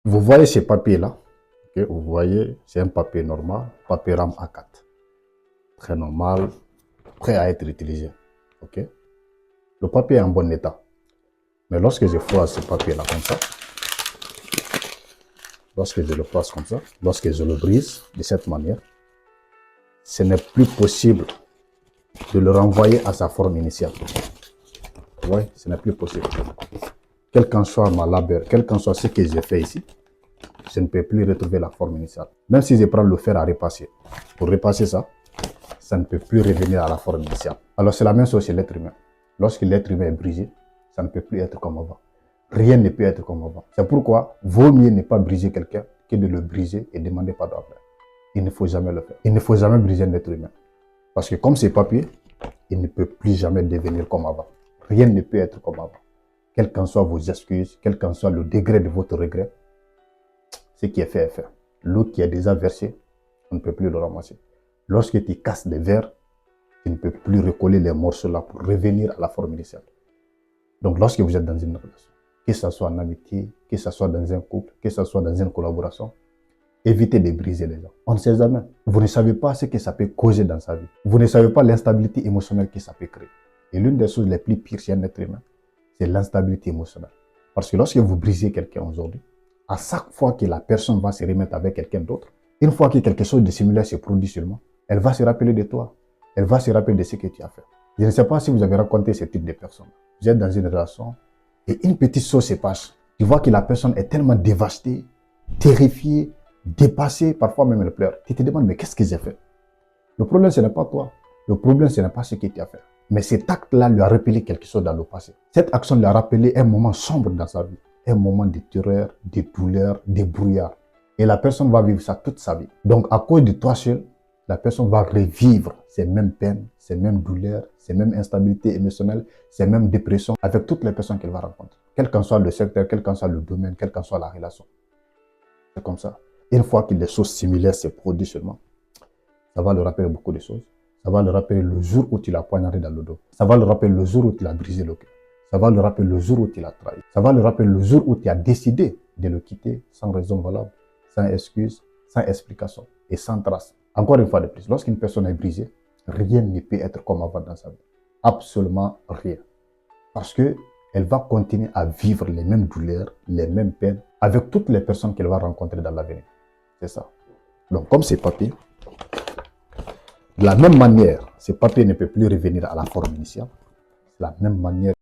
Vous voyez ces papiers-là, okay? Vous voyez, c'est un papier normal, papier RAM A4. Très normal, prêt à être utilisé. Okay? Le papier est en bon état. Mais lorsque je froisse ce papier-là comme ça, lorsque je le place comme ça, lorsque je le brise de cette manière, ce n'est plus possible de le renvoyer à sa forme initiale. Oui, ce n'est plus possible. Quel qu'en soit ma labeur, quel qu'en soit ce que j'ai fait ici, je ne peux plus retrouver la forme initiale. Même si je prends le fer à repasser, pour repasser ça, ça ne peut plus revenir à la forme initiale. Alors c'est la même chose chez l'être humain. Lorsque l'être humain est brisé, ça ne peut plus être comme avant. Rien ne peut être comme avant. C'est pourquoi vaut mieux ne pas briser quelqu'un que de le briser et demander pardon après. Il ne faut jamais le faire. Il ne faut jamais briser un être humain. Parce que comme c'est papier, il ne peut plus jamais devenir comme avant. Rien ne peut être comme avant. Quelles qu'en soient vos excuses, quel qu'en soit le degré de votre regret, ce qui est fait est fait. L'eau qui est déjà versée, on ne peut plus le ramasser. Lorsque tu casses des verres, tu ne peux plus recoller les morceaux là pour revenir à la forme initiale. Donc lorsque vous êtes dans une relation, que ce soit en amitié, que ce soit dans un couple, que ce soit dans une collaboration, évitez de briser les gens. On ne sait jamais. Vous ne savez pas ce que ça peut causer dans sa vie. Vous ne savez pas l'instabilité émotionnelle que ça peut créer. Et l'une des choses les plus pires chez un être humain, c'est l'instabilité émotionnelle. Parce que lorsque vous brisez quelqu'un aujourd'hui, à chaque fois que la personne va se remettre avec quelqu'un d'autre, une fois que quelque chose de similaire se produit seulement, elle va se rappeler de toi. Elle va se rappeler de ce que tu as fait. Je ne sais pas si vous avez rencontré ce type de personne. Vous êtes dans une relation et une petite chose se passe. Tu vois que la personne est tellement dévastée, terrifiée, dépassée, parfois même elle pleure. Tu te demandes, mais qu'est-ce que j'ai fait? Le problème, ce n'est pas toi. Le problème, ce n'est pas ce que tu as fait. Mais cet acte-là lui a rappelé quelque chose dans le passé. Cette action lui a rappelé un moment sombre dans sa vie. Un moment de terreur, de douleur, de brouillard. Et la personne va vivre ça toute sa vie. Donc, à cause de toi seul, la personne va revivre ces mêmes peines, ces mêmes douleurs, ces mêmes instabilités émotionnelles, ces mêmes dépressions avec toutes les personnes qu'elle va rencontrer. Quel qu'en soit le secteur, quel qu'en soit le domaine, quelle qu'en soit la relation. C'est comme ça. Une fois que des choses similaires se produisent seulement, ça va le rappeler beaucoup de choses. Ça va le rappeler le jour où tu l'as poignardé dans le dos. Ça va le rappeler le jour où tu l'as brisé le cœur. Ça va le rappeler le jour où tu l'as trahi. Ça va le rappeler le jour où tu as décidé de le quitter sans raison valable, sans excuse, sans explication et sans trace. Encore une fois de plus, lorsqu'une personne est brisée, rien ne peut être comme avant dans sa vie. Absolument rien. Parce qu'elle va continuer à vivre les mêmes douleurs, les mêmes peines avec toutes les personnes qu'elle va rencontrer dans l'avenir. C'est ça. Donc, comme ces papiers, de la même manière, ce papier ne peut plus revenir à la forme initiale. De la même manière,